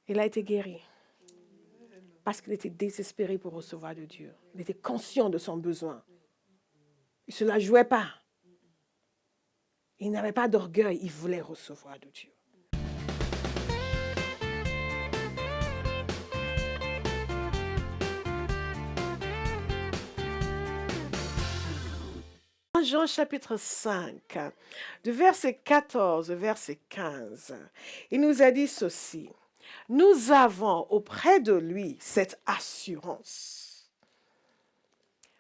Il a été guéri. Parce qu'il était désespéré pour recevoir de Dieu. Il était conscient de son besoin. Il ne se la jouait pas. Il n'avait pas d'orgueil. Il voulait recevoir de Dieu. Dans Jean chapitre 5, de verset 14 au verset 15, il nous a dit ceci. Nous avons auprès de lui cette assurance.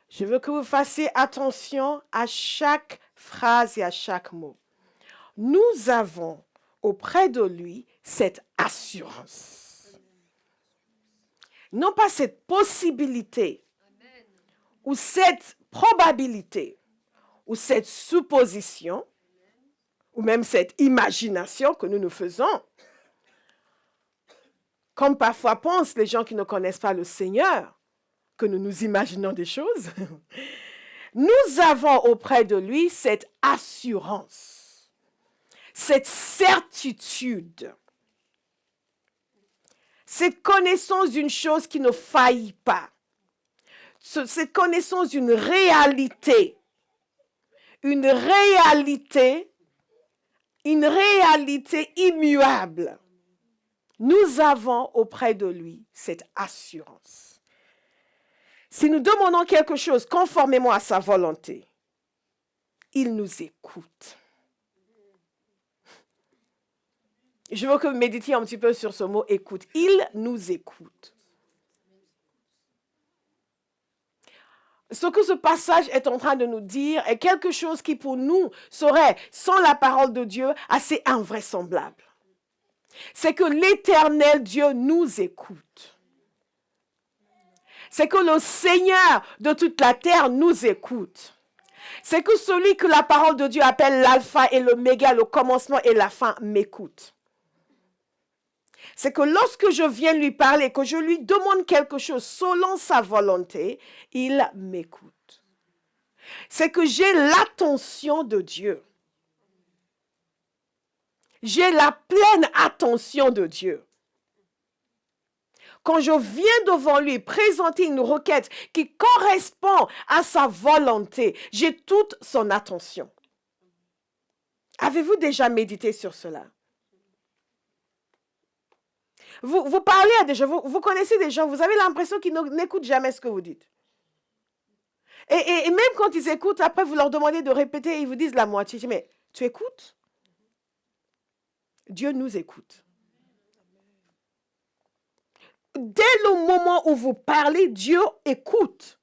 Je veux que vous fassiez attention à chaque phrase et à chaque mot. Nous avons auprès de lui cette assurance. Non pas cette possibilité ou cette probabilité ou cette supposition ou même cette imagination que nous nous faisons. Comme parfois pensent les gens qui ne connaissent pas le Seigneur, que nous nous imaginons des choses. Nous avons auprès de lui cette assurance, cette certitude, cette connaissance d'une chose qui ne faillit pas, cette connaissance d'une réalité, une réalité immuable. Nous avons auprès de lui cette assurance. Si nous demandons quelque chose conformément à sa volonté, il nous écoute. Je veux que vous méditiez un petit peu sur ce mot « écoute ». Il nous écoute. Ce que ce passage est en train de nous dire est quelque chose qui pour nous serait, sans la parole de Dieu, assez invraisemblable. C'est que l'Éternel Dieu nous écoute. C'est que le Seigneur de toute la terre nous écoute. C'est que celui que la parole de Dieu appelle l'alpha et l'oméga, le commencement et la fin, m'écoute. C'est que lorsque je viens lui parler, que je lui demande quelque chose selon sa volonté, il m'écoute. C'est que j'ai l'attention de Dieu. J'ai la pleine attention de Dieu. Quand je viens devant lui présenter une requête qui correspond à sa volonté, j'ai toute son attention. Avez-vous déjà médité sur cela? Vous parlez à des gens, vous connaissez des gens, vous avez l'impression qu'ils n'écoutent jamais ce que vous dites. Et même quand ils écoutent, après vous leur demandez de répéter, ils vous disent la moitié. Je dis, mais tu écoutes? Dieu nous écoute. Dès le moment où vous parlez, Dieu écoute.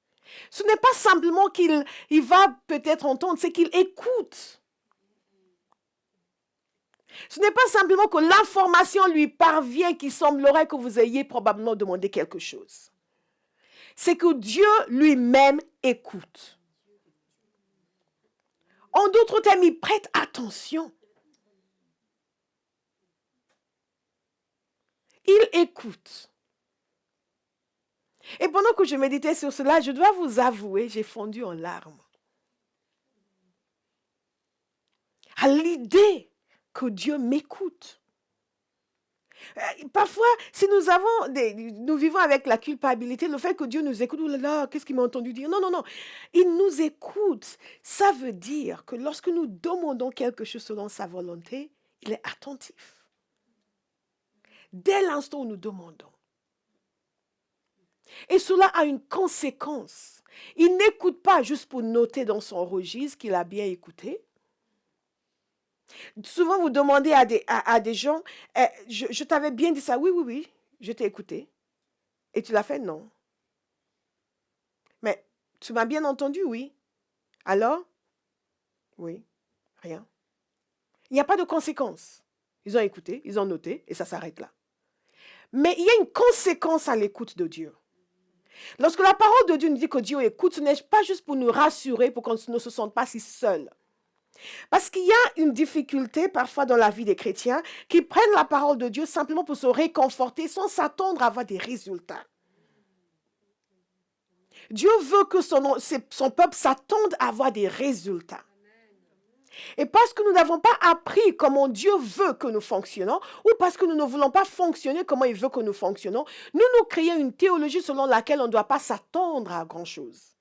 Ce n'est pas simplement qu'il va peut-être entendre, c'est qu'il écoute. Ce n'est pas simplement que l'information lui parvient qui semblerait que vous ayez probablement demandé quelque chose. C'est que Dieu lui-même écoute. En d'autres termes, il prête attention. Il écoute. Et pendant que je méditais sur cela, je dois vous avouer, j'ai fondu en larmes. À l'idée que Dieu m'écoute. Parfois, si nous vivons avec la culpabilité, le fait que Dieu nous écoute, oh là là, qu'est-ce qu'il m'a entendu dire? Non, non, non. Il nous écoute. Ça veut dire que lorsque nous demandons quelque chose selon sa volonté, il est attentif. Dès l'instant où nous demandons. Et cela a une conséquence. Il n'écoute pas juste pour noter dans son registre qu'il a bien écouté. Souvent, vous demandez à des gens, je t'avais bien dit ça. Oui, oui, oui, je t'ai écouté. Et tu l'as fait? Non. Mais tu m'as bien entendu? Oui. Alors? Oui. Rien. Il n'y a pas de conséquence. Ils ont écouté, ils ont noté, et ça s'arrête là. Mais il y a une conséquence à l'écoute de Dieu. Lorsque la parole de Dieu nous dit que Dieu écoute, ce n'est pas juste pour nous rassurer, pour qu'on ne se sente pas si seul. Parce qu'il y a une difficulté parfois dans la vie des chrétiens qui prennent la parole de Dieu simplement pour se réconforter sans s'attendre à avoir des résultats. Dieu veut que son peuple s'attende à avoir des résultats. Et parce que nous n'avons pas appris comment Dieu veut que nous fonctionnons, ou parce que nous ne voulons pas fonctionner comment il veut que nous fonctionnons, nous créons une théologie selon laquelle on ne doit pas s'attendre à grand-chose.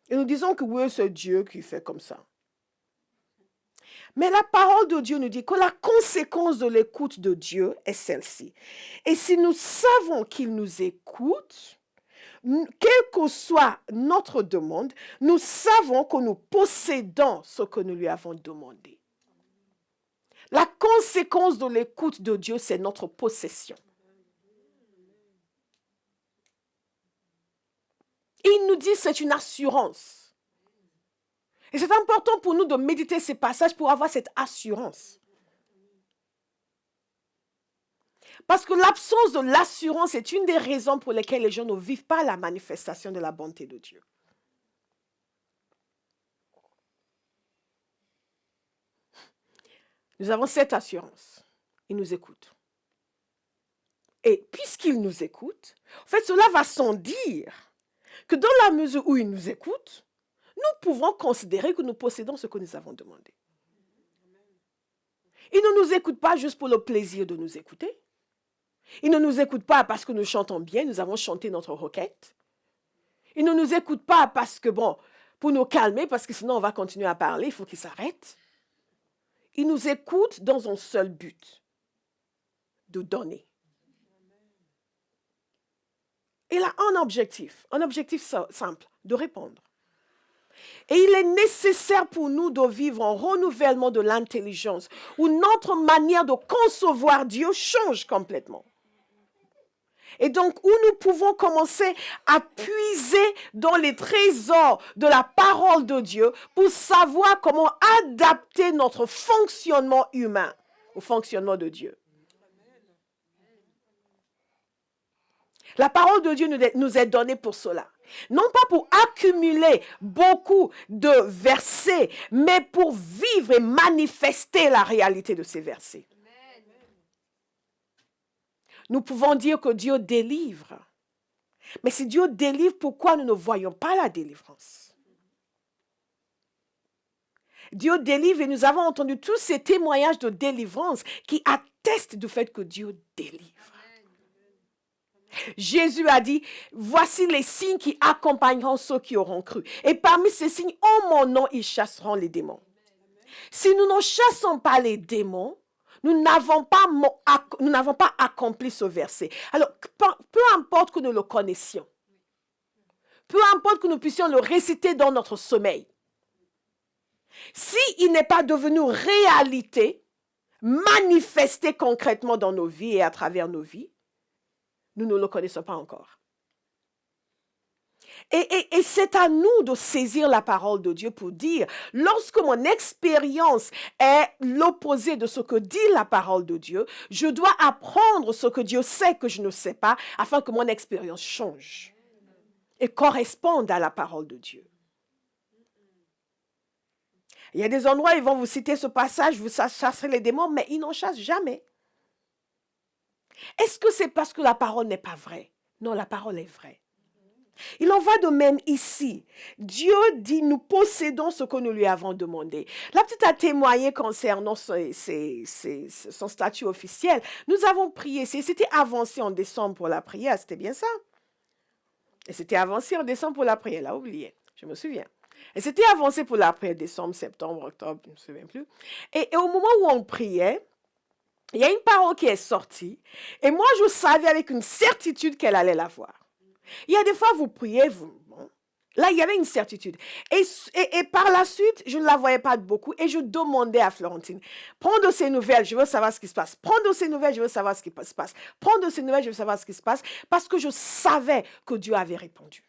Et nous disons que oui, c'est Dieu qui fait comme ça. Mais la parole de Dieu nous dit que la conséquence de l'écoute de Dieu est celle-ci. Et si nous savons qu'il nous écoute, quelle que soit notre demande, nous savons que nous possédons ce que nous lui avons demandé. La conséquence de l'écoute de Dieu, c'est notre possession. Il nous dit que c'est une assurance. Et c'est important pour nous de méditer ces passages pour avoir cette assurance. Parce que l'absence de l'assurance est une des raisons pour lesquelles les gens ne vivent pas la manifestation de la bonté de Dieu. Nous avons cette assurance. Il nous écoute. Et puisqu'il nous écoute, en fait, cela va sans dire que dans la mesure où il nous écoute, nous pouvons considérer que nous possédons ce que nous avons demandé. Il ne nous écoute pas juste pour le plaisir de nous écouter. Il ne nous écoute pas parce que nous chantons bien, nous avons chanté notre requête. Il ne nous écoute pas parce que, pour nous calmer, parce que sinon on va continuer à parler, il faut qu'il s'arrête. Il nous écoute dans un seul but, de donner. Il a un objectif simple, de répondre. Et il est nécessaire pour nous de vivre un renouvellement de l'intelligence, où notre manière de concevoir Dieu change complètement. Et donc, où nous pouvons commencer à puiser dans les trésors de la parole de Dieu pour savoir comment adapter notre fonctionnement humain au fonctionnement de Dieu. La parole de Dieu nous est donnée pour cela. Non pas pour accumuler beaucoup de versets, mais pour vivre et manifester la réalité de ces versets. Nous pouvons dire que Dieu délivre. Mais si Dieu délivre, pourquoi nous ne voyons pas la délivrance? Dieu délivre et nous avons entendu tous ces témoignages de délivrance qui attestent du fait que Dieu délivre. Jésus a dit, voici les signes qui accompagneront ceux qui auront cru. Et parmi ces signes, en mon nom, ils chasseront les démons. Si nous ne chassons pas les démons, nous n'avons pas accompli ce verset. Alors, peu importe que nous le connaissions, peu importe que nous puissions le réciter dans notre sommeil, s'il n'est pas devenu réalité, manifesté concrètement dans nos vies et à travers nos vies, nous ne le connaissons pas encore. Et c'est à nous de saisir la parole de Dieu pour dire, lorsque mon expérience est l'opposé de ce que dit la parole de Dieu, je dois apprendre ce que Dieu sait que je ne sais pas, afin que mon expérience change et corresponde à la parole de Dieu. Il y a des endroits où ils vont vous citer ce passage, vous chasserez les démons, mais ils n'en chassent jamais. Est-ce que c'est parce que la parole n'est pas vraie? Non, la parole est vraie. Il en va de même ici. Dieu dit, nous possédons ce que nous lui avons demandé. La petite a témoigné concernant son statut officiel. Nous avons prié. C'était avancé en décembre pour la prière. C'était bien ça. Et c'était avancé en décembre pour la prière. Elle a oublié. Je me souviens. Et c'était avancé pour la prière décembre, septembre, octobre. Je ne me souviens plus. Et au moment où on priait, il y a une parole qui est sortie. Et moi, je savais avec une certitude qu'elle allait la voir. Il y a des fois, vous priez, là, il y avait une certitude. Et par la suite, je ne la voyais pas beaucoup et je demandais à Florentine, prends de ses nouvelles, je veux savoir ce qui se passe. Prends de ses nouvelles, je veux savoir ce qui se passe. Prends de ses nouvelles, je veux savoir ce qui se passe. Parce que je savais que Dieu avait répondu.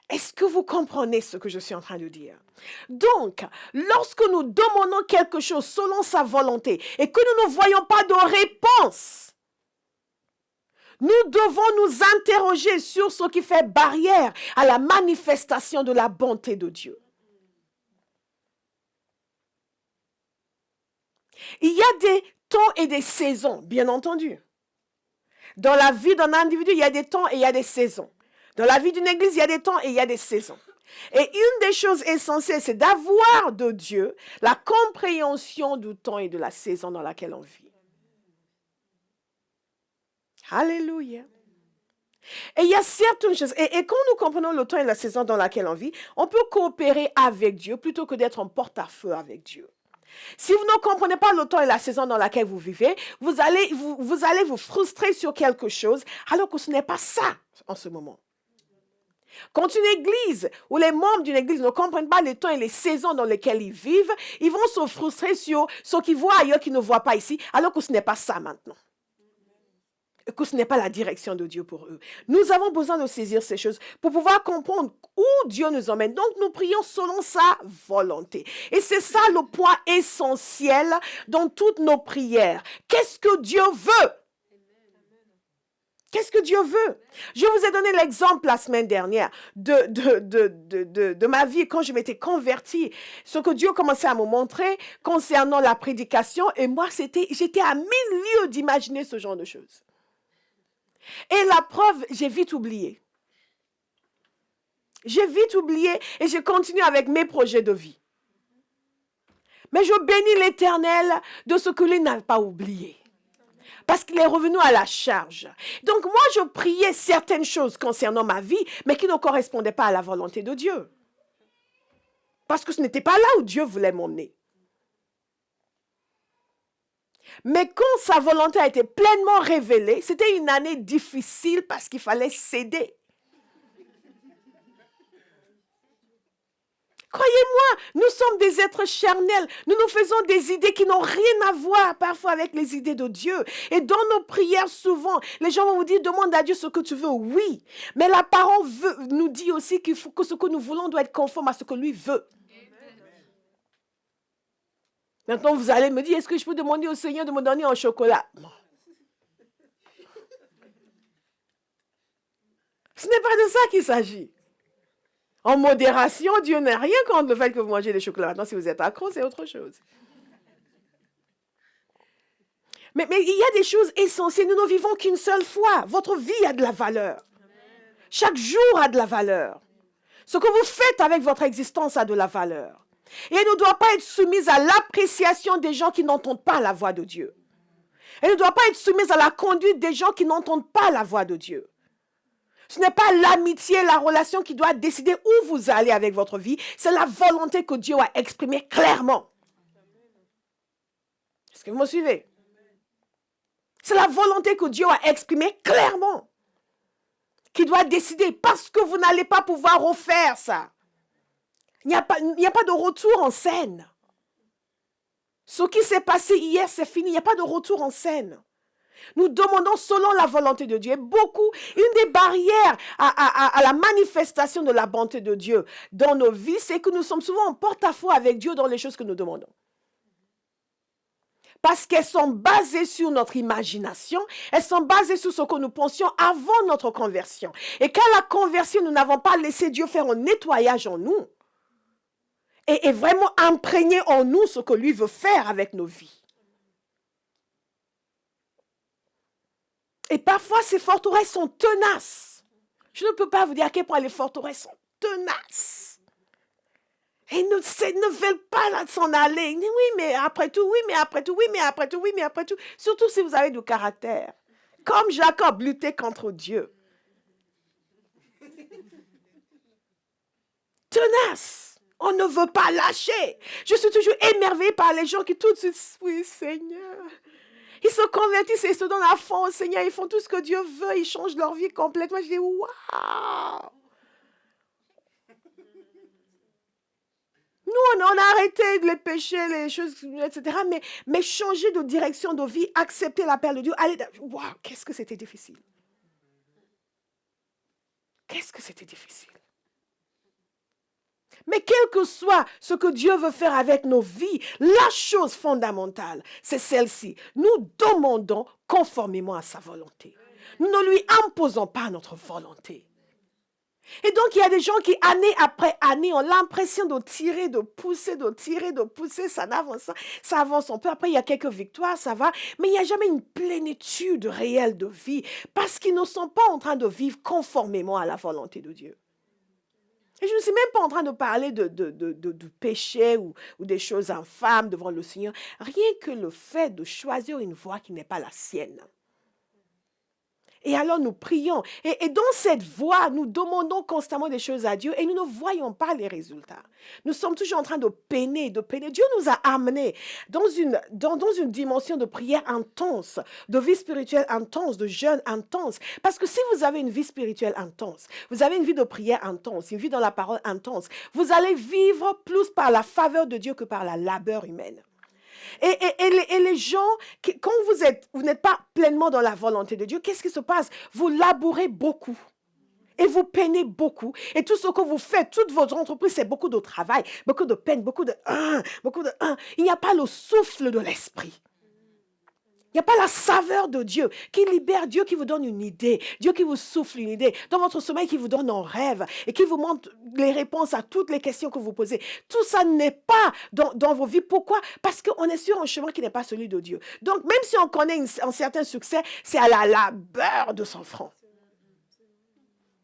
Est-ce que vous comprenez ce que je suis en train de dire? Donc, lorsque nous demandons quelque chose selon sa volonté et que nous ne voyons pas de réponse, nous devons nous interroger sur ce qui fait barrière à la manifestation de la bonté de Dieu. Il y a des temps et des saisons, bien entendu. Dans la vie d'un individu, il y a des temps et il y a des saisons. Dans la vie d'une église, il y a des temps et il y a des saisons. Et une des choses essentielles, c'est d'avoir de Dieu la compréhension du temps et de la saison dans laquelle on vit. Alléluia. Et il y a certaines choses. Et quand nous comprenons le temps et la saison dans laquelle on vit, on peut coopérer avec Dieu plutôt que d'être en porte-à-feu avec Dieu. Si vous ne comprenez pas le temps et la saison dans laquelle vous vivez, vous allez vous frustrer sur quelque chose alors que ce n'est pas ça en ce moment. Quand une église ou les membres d'une église ne comprennent pas les temps et les saisons dans lesquelles ils vivent, ils vont se frustrer sur ce qu'ils voient ailleurs qu'ils ne voient pas ici, alors que ce n'est pas ça maintenant. Et que ce n'est pas la direction de Dieu pour eux. Nous avons besoin de saisir ces choses pour pouvoir comprendre où Dieu nous emmène. Donc, nous prions selon sa volonté. Et c'est ça le point essentiel dans toutes nos prières. Qu'est-ce que Dieu veut? Qu'est-ce que Dieu veut? Je vous ai donné l'exemple la semaine dernière de ma vie quand je m'étais convertie. Ce que Dieu commençait à me montrer concernant la prédication. Et moi, j'étais à 1000 lieues d'imaginer ce genre de choses. Et la preuve, j'ai vite oublié. J'ai vite oublié et je continue avec mes projets de vie. Mais je bénis l'Éternel de ce que lui n'a pas oublié. Parce qu'il est revenu à la charge. Donc moi, je priais certaines choses concernant ma vie, mais qui ne correspondaient pas à la volonté de Dieu. Parce que ce n'était pas là où Dieu voulait m'emmener. Mais quand sa volonté a été pleinement révélée, c'était une année difficile parce qu'il fallait céder. Croyez-moi, nous sommes des êtres charnels. Nous nous faisons des idées qui n'ont rien à voir parfois avec les idées de Dieu. Et dans nos prières, souvent, les gens vont vous dire, demande à Dieu ce que tu veux. Oui, mais la parole nous dit aussi qu'il faut que ce que nous voulons doit être conforme à ce que lui veut. Maintenant, vous allez me dire, est-ce que je peux demander au Seigneur de me donner un chocolat? Non. Ce n'est pas de ça qu'il s'agit. En modération, Dieu n'a rien contre le fait que vous mangez des chocolats. Maintenant, si vous êtes accro, c'est autre chose. Mais il y a des choses essentielles. Nous ne vivons qu'une seule fois. Votre vie a de la valeur. Chaque jour a de la valeur. Ce que vous faites avec votre existence a de la valeur. Et elle ne doit pas être soumise à l'appréciation des gens qui n'entendent pas la voix de Dieu. Elle ne doit pas être soumise à la conduite des gens qui n'entendent pas la voix de Dieu. Ce n'est pas l'amitié, la relation qui doit décider où vous allez avec votre vie. C'est la volonté que Dieu a exprimée clairement. Est-ce que vous me suivez? C'est la volonté que Dieu a exprimée clairement. Qui doit décider parce que vous n'allez pas pouvoir refaire ça. Il n'y a pas de retour en scène. Ce qui s'est passé hier, c'est fini. Il n'y a pas de retour en scène. Nous demandons selon la volonté de Dieu. Et une des barrières à la manifestation de la bonté de Dieu dans nos vies, c'est que nous sommes souvent en porte-à-faux avec Dieu dans les choses que nous demandons. Parce qu'elles sont basées sur notre imagination, elles sont basées sur ce que nous pensions avant notre conversion. Et qu'à la conversion, nous n'avons pas laissé Dieu faire un nettoyage en nous. Et vraiment imprégner en nous ce que lui veut faire avec nos vies. Et parfois, ces forteresses sont tenaces. Je ne peux pas vous dire à quel point les forteresses sont tenaces. Et ne veulent pas s'en aller. Oui, mais après tout, oui, mais après tout, oui, mais après tout, oui, mais après tout. Surtout si vous avez du caractère. Comme Jacob luttait contre Dieu. Tenace. On ne veut pas lâcher. Je suis toujours émerveillée par les gens qui tout de suite, oui, Seigneur. Ils se convertissent et se donnent à fond au Seigneur. Ils font tout ce que Dieu veut. Ils changent leur vie complètement. Je dis, waouh! Nous, on a arrêté les péchés, les choses, etc. Mais changer de direction de vie, accepter l'appel de Dieu, aller... Waouh, qu'est-ce que c'était difficile. Qu'est-ce que c'était difficile. Mais quel que soit ce que Dieu veut faire avec nos vies, la chose fondamentale, c'est celle-ci. Nous demandons conformément à sa volonté. Nous ne lui imposons pas notre volonté. Et donc, il y a des gens qui, année après année, ont l'impression de tirer, de pousser, ça n'avance, ça avance un peu. Après, il y a quelques victoires, ça va. Mais il n'y a jamais une plénitude réelle de vie parce qu'ils ne sont pas en train de vivre conformément à la volonté de Dieu. Et je ne suis même pas en train de parler de péché ou des choses infâmes devant le Seigneur. Rien que le fait de choisir une voie qui n'est pas la sienne. Et alors nous prions. Et dans cette voie, nous demandons constamment des choses à Dieu et nous ne voyons pas les résultats. Nous sommes toujours en train de peiner, de peiner. Dieu nous a amenés dans une dimension de prière intense, de vie spirituelle intense, de jeûne intense. Parce que si vous avez une vie spirituelle intense, vous avez une vie de prière intense, une vie dans la parole intense, vous allez vivre plus par la faveur de Dieu que par la labeur humaine. Et les gens, quand vous n'êtes pas pleinement dans la volonté de Dieu, qu'est-ce qui se passe? Vous labourez beaucoup. Et vous peinez beaucoup. Et tout ce que vous faites, toute votre entreprise, c'est beaucoup de travail, beaucoup de peine, beaucoup de... Il n'y a pas le souffle de l'esprit. Il n'y a pas la saveur de Dieu qui libère, Dieu qui vous donne une idée, Dieu qui vous souffle une idée, dans votre sommeil qui vous donne un rêve et qui vous montre les réponses à toutes les questions que vous posez. Tout ça n'est pas dans vos vies. Pourquoi? Parce qu'on est sur un chemin qui n'est pas celui de Dieu. Donc, même si on connaît un certain succès, c'est à la labeur de son front.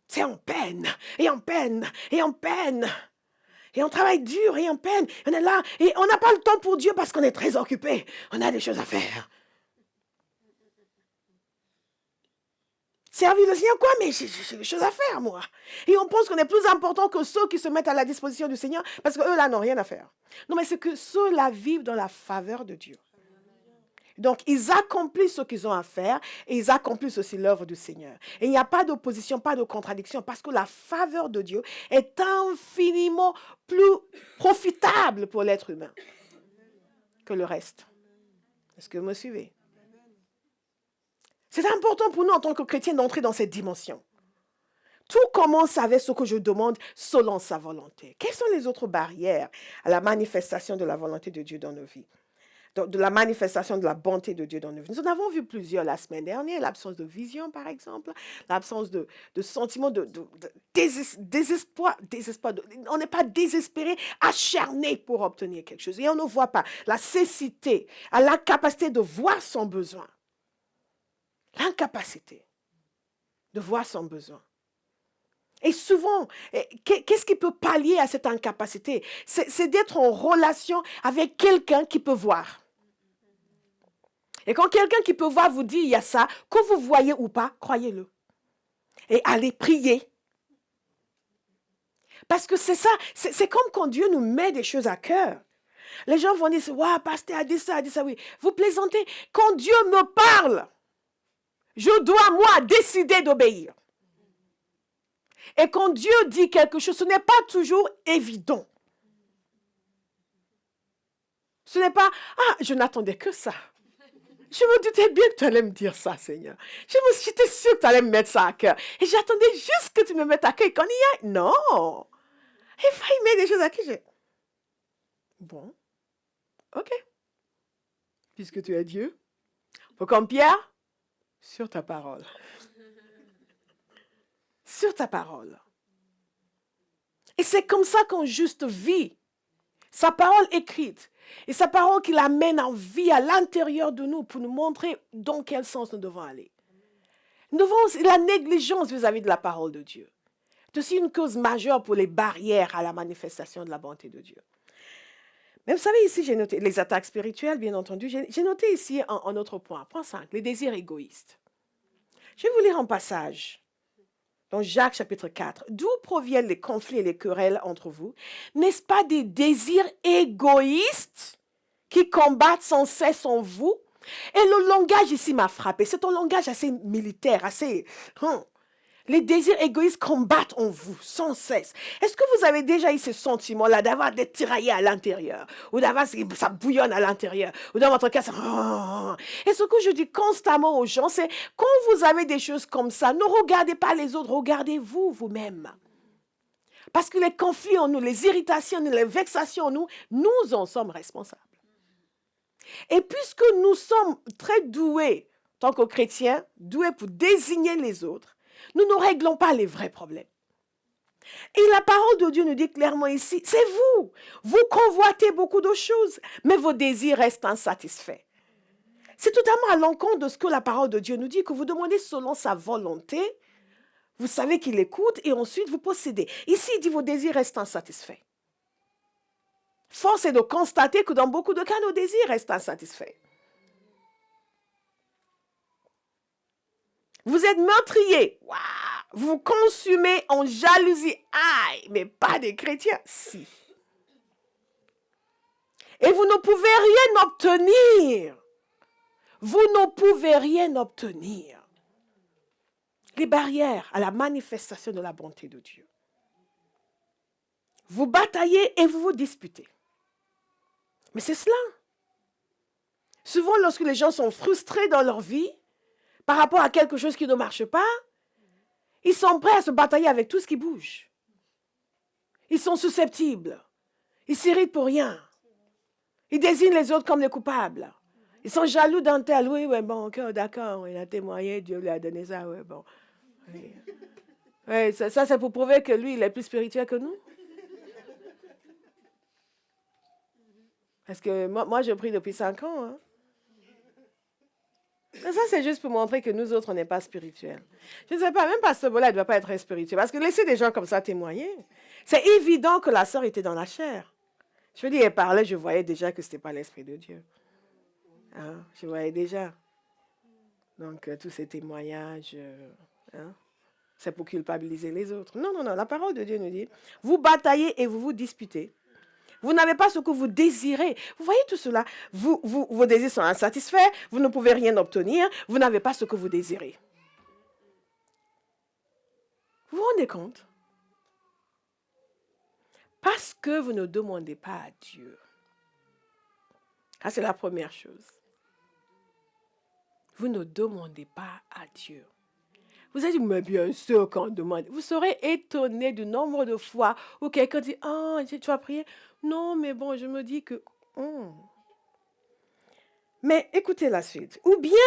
C'est en peine, et en peine, et en peine. Et on travaille dur, et en peine. On est là, et on n'a pas le temps pour Dieu parce qu'on est très occupé. On a des choses à faire. Servir le Seigneur, quoi? Mais j'ai des choses à faire, moi. Et on pense qu'on est plus important que ceux qui se mettent à la disposition du Seigneur parce qu'eux, là, n'ont rien à faire. Non, mais c'est que ceux-là vivent dans la faveur de Dieu. Donc, ils accomplissent ce qu'ils ont à faire et ils accomplissent aussi l'œuvre du Seigneur. Et il n'y a pas d'opposition, pas de contradiction parce que la faveur de Dieu est infiniment plus profitable pour l'être humain que le reste. Est-ce que vous me suivez? C'est important pour nous en tant que chrétiens d'entrer dans cette dimension. Tout commence avec ce que je demande selon sa volonté. Quelles sont les autres barrières à la manifestation de la volonté de Dieu dans nos vies? De la manifestation de la bonté de Dieu dans nos vies. Nous en avons vu plusieurs la semaine dernière, l'absence de vision par exemple, l'absence de sentiment de désespoir. On n'est pas désespéré, acharné pour obtenir quelque chose. Et on ne voit pas la cécité, à l'incapacité de voir son besoin. L'incapacité de voir son besoin. Et souvent, qu'est-ce qui peut pallier à cette incapacité? C'est d'être en relation avec quelqu'un qui peut voir. Et quand quelqu'un qui peut voir vous dit il y a ça, que vous voyez ou pas, croyez-le. Et allez prier. Parce que c'est ça, c'est comme quand Dieu nous met des choses à cœur. Les gens vont dire, waouh, pasteur a dit ça, oui. Vous plaisantez. Quand Dieu me parle, je dois, moi, décider d'obéir. Et quand Dieu dit quelque chose, ce n'est pas toujours évident. Ce n'est pas, je n'attendais que ça. Je me doutais bien que tu allais me dire ça, Seigneur. J'étais sûre que tu allais me mettre ça à cœur. Et j'attendais juste que tu me mettes à cœur. Et quand il y a... Non. Il met des choses à cœur. Bon. OK. Puisque tu es Dieu. Faut comme Pierre, sur ta parole. Sur ta parole. Et c'est comme ça qu'on juste vit. Sa parole écrite. Et sa parole qui l'amène en vie à l'intérieur de nous pour nous montrer dans quel sens nous devons aller. Nous devons la négligence vis-à-vis de la parole de Dieu. C'est aussi une cause majeure pour les barrières à la manifestation de la bonté de Dieu. Mais vous savez, ici, j'ai noté les attaques spirituelles, bien entendu. J'ai noté ici un autre point. Point 5, les désirs égoïstes. Je vais vous lire un passage dans Jacques chapitre 4. D'où proviennent les conflits et les querelles entre vous? N'est-ce pas des désirs égoïstes qui combattent sans cesse en vous? Et le langage ici m'a frappé. C'est un langage assez militaire, assez... Les désirs égoïstes combattent en vous sans cesse. Est-ce que vous avez déjà eu ce sentiment-là d'avoir des tiraillés à l'intérieur ou d'avoir ça bouillonne à l'intérieur ou dans votre cas, ça... Et ce que je dis constamment aux gens, c'est quand vous avez des choses comme ça, ne regardez pas les autres, regardez-vous vous-même. Parce que les conflits en nous, les irritations, les vexations en nous, nous en sommes responsables. Et puisque nous sommes très doués, en tant que chrétiens, doués pour désigner les autres, nous ne réglons pas les vrais problèmes. Et la parole de Dieu nous dit clairement ici, c'est vous. Vous convoitez beaucoup de choses, mais vos désirs restent insatisfaits. C'est totalement à l'encontre de ce que la parole de Dieu nous dit, que vous demandez selon sa volonté, Vous savez qu'il écoute et ensuite vous possédez. Ici, il dit vos désirs restent insatisfaits. Force est de constater que dans beaucoup de cas, nos désirs restent insatisfaits. Vous êtes meurtrier. Waouh! Vous consumez en jalousie. Aïe, mais pas des chrétiens. Si. Et vous ne pouvez rien obtenir. Vous ne pouvez rien obtenir. Les barrières à la manifestation de la bonté de Dieu. Vous bataillez et vous vous disputez. Mais c'est cela. Souvent, lorsque les gens sont frustrés dans leur vie, par rapport à quelque chose qui ne marche pas, ils sont prêts à se batailler avec tout ce qui bouge. Ils sont susceptibles. Ils s'irritent pour rien. Ils désignent les autres comme les coupables. Ils sont jaloux d'un tel. Oui, bon, ok, d'accord, il a témoigné, Dieu lui a donné ça, oui, bon. Oui. Ouais, ça c'est pour prouver que lui, il est plus spirituel que nous. Parce que moi je prie depuis 5 ans. Hein. Mais ça, c'est juste pour montrer que nous autres, on n'est pas spirituels. Je ne sais pas, même Pasteur Bola, il ne doit pas être spirituel. Parce que laisser des gens comme ça témoigner, c'est évident que la sœur était dans la chair. Je veux dire, elle parlait, je voyais déjà que ce n'était pas l'Esprit de Dieu. Hein, je voyais déjà. Donc, tous ces témoignages, c'est pour culpabiliser les autres. Non, non, non, la parole de Dieu nous dit, vous bataillez et vous vous disputez. Vous n'avez pas ce que vous désirez. Vous voyez tout cela. Vos désirs sont insatisfaits. Vous ne pouvez rien obtenir. Vous n'avez pas ce que vous désirez. Vous vous rendez compte? Parce que vous ne demandez pas à Dieu. Ça, c'est la première chose. Vous ne demandez pas à Dieu. Vous avez dit, mais bien sûr qu'on demande. Vous serez étonné du nombre de fois où quelqu'un dit, ah, tu as prié. Non, mais bon, je me dis que... Mais écoutez la suite. Ou bien.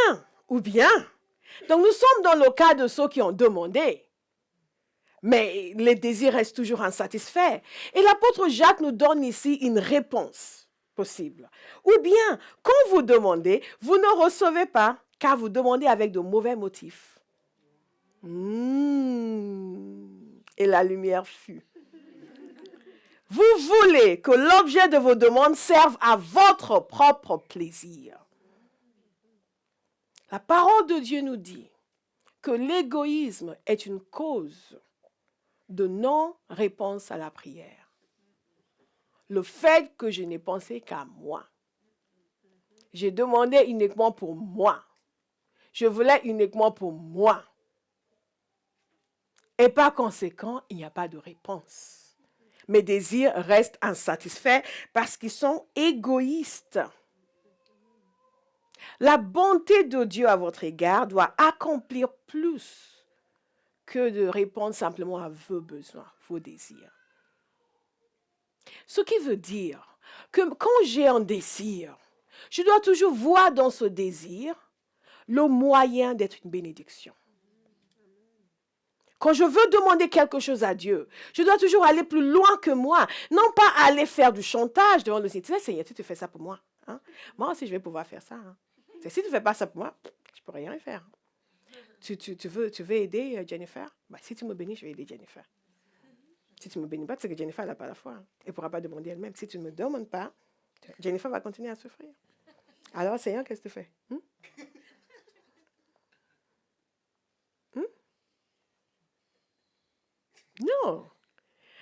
Donc nous sommes dans le cas de ceux qui ont demandé. Mais les désirs restent toujours insatisfaits. Et l'apôtre Jacques nous donne ici une réponse possible. Ou bien, quand vous demandez, vous ne recevez pas, car vous demandez avec de mauvais motifs. Et la lumière fut. Vous voulez que l'objet de vos demandes serve à votre propre plaisir. La parole de Dieu nous dit que l'égoïsme est une cause de non-réponse à la prière. Le fait que je n'ai pensé qu'à moi. J'ai demandé uniquement pour moi. Je voulais uniquement pour moi. Et par conséquent, il n'y a pas de réponse. Mes désirs restent insatisfaits parce qu'ils sont égoïstes. La bonté de Dieu à votre égard doit accomplir plus que de répondre simplement à vos besoins, vos désirs. Ce qui veut dire que quand j'ai un désir, je dois toujours voir dans ce désir le moyen d'être une bénédiction. Quand je veux demander quelque chose à Dieu, je dois toujours aller plus loin que moi. Non pas aller faire du chantage devant le Seigneur. Seigneur, tu fais ça pour moi. Hein? Moi aussi, je vais pouvoir faire ça. Hein? Si tu ne fais pas ça pour moi, je ne peux rien faire. Tu veux aider Jennifer? Bah, si tu me bénis, je vais aider Jennifer. Si tu ne me bénis pas, c'est que Jennifer n'a pas la foi. Hein? Elle ne pourra pas demander elle-même. Si tu ne me demandes pas, Jennifer va continuer à souffrir. Alors, Seigneur, qu'est-ce que tu fais? Non.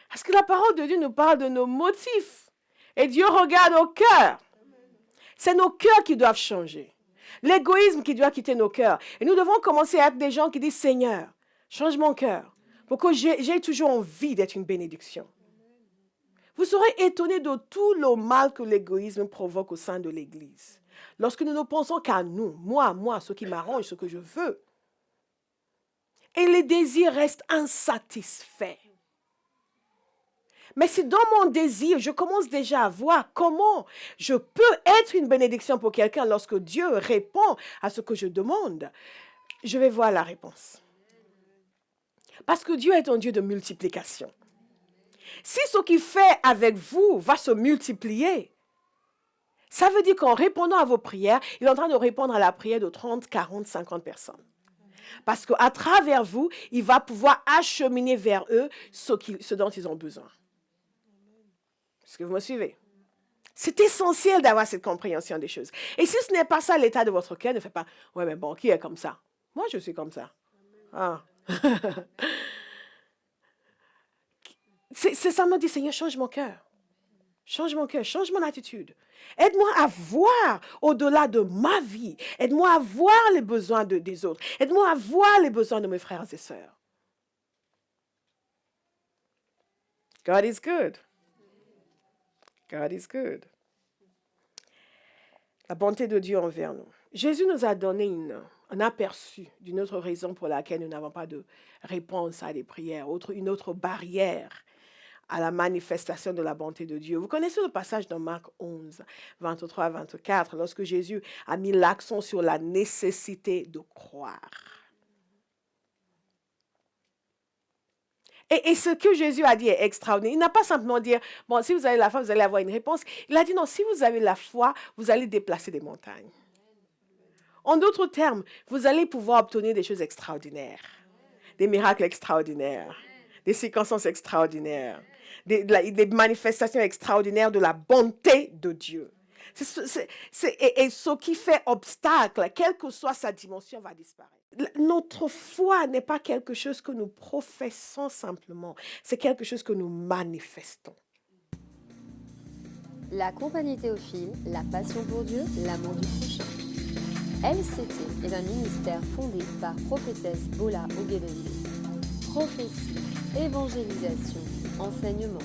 Parce que la parole de Dieu nous parle de nos motifs. Et Dieu regarde au cœur. C'est nos cœurs qui doivent changer. L'égoïsme qui doit quitter nos cœurs. Et nous devons commencer à être des gens qui disent, Seigneur, change mon cœur. Pour que j'ai toujours envie d'être une bénédiction. Vous serez étonnés de tout le mal que l'égoïsme provoque au sein de l'Église. Lorsque nous ne pensons qu'à nous, moi, ce qui m'arrange, ce que je veux. Et les désirs restent insatisfaits. Mais si dans mon désir, je commence déjà à voir comment je peux être une bénédiction pour quelqu'un lorsque Dieu répond à ce que je demande, je vais voir la réponse. Parce que Dieu est un Dieu de multiplication. Si ce qu'il fait avec vous va se multiplier, ça veut dire qu'en répondant à vos prières, il est en train de répondre à la prière de 30, 40, 50 personnes. Parce qu'à travers vous, il va pouvoir acheminer vers eux ce dont ils ont besoin. Est-ce que vous me suivez? C'est essentiel d'avoir cette compréhension des choses. Et si ce n'est pas ça l'état de votre cœur, ne faites pas, ouais, mais bon, qui est comme ça? Moi, je suis comme ça. Ah. C'est ça, me dit, Seigneur, change mon cœur. Change mon cœur, change mon attitude. Aide-moi à voir au-delà de ma vie. Aide-moi à voir les besoins des autres. Aide-moi à voir les besoins de mes frères et sœurs. God is good. God is good. La bonté de Dieu envers nous. Jésus nous a donné un aperçu d'une autre raison pour laquelle nous n'avons pas de réponse à des prières, une autre barrière à la manifestation de la bonté de Dieu. Vous connaissez le passage dans Marc 11, 23 à 24, lorsque Jésus a mis l'accent sur la nécessité de croire. Et ce que Jésus a dit est extraordinaire. Il n'a pas simplement dit, bon, si vous avez la foi, vous allez avoir une réponse. Il a dit, non, si vous avez la foi, vous allez déplacer des montagnes. En d'autres termes, vous allez pouvoir obtenir des choses extraordinaires, des miracles extraordinaires, des circonstances extraordinaires, des manifestations extraordinaires de la bonté de Dieu. Et ce qui fait obstacle, quelle que soit sa dimension, va disparaître. Notre foi n'est pas quelque chose que nous professons simplement, c'est quelque chose que nous manifestons. La compagnie Théophile, la passion pour Dieu, l'amour du prochain. LCT est un ministère fondé par prophétesse Bola Ogedembe. Prophétie, évangélisation, enseignement.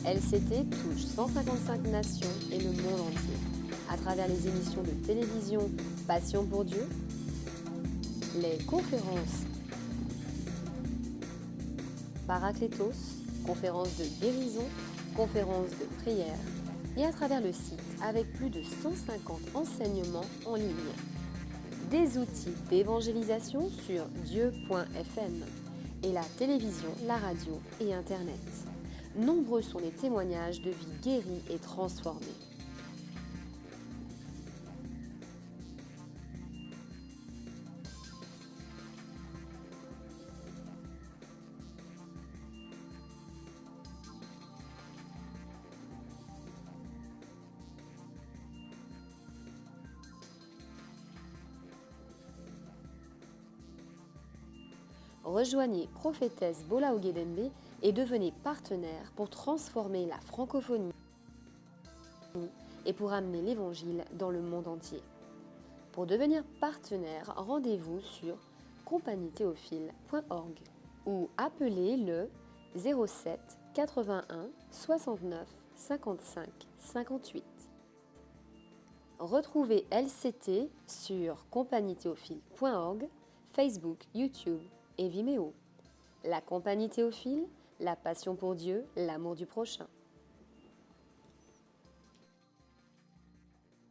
LCT touche 155 nations et le monde entier à travers les émissions de télévision Passion pour Dieu, les conférences Paraclétos, conférences de guérison, conférences de prière et à travers le site avec plus de 150 enseignements en ligne. Des outils d'évangélisation sur Dieu.fm et la télévision, la radio et Internet. Nombreux sont les témoignages de vies guéries et transformées. Rejoignez prophétesse Bola Ogedembe et devenez partenaire pour transformer la francophonie et pour amener l'évangile dans le monde entier. Pour devenir partenaire, rendez-vous sur compagniethéophile.org ou appelez le 07 81 69 55 58. Retrouvez LCT sur compagniethéophile.org, Facebook, YouTube et Vimeo. La compagnie Théophile, la passion pour Dieu, l'amour du prochain.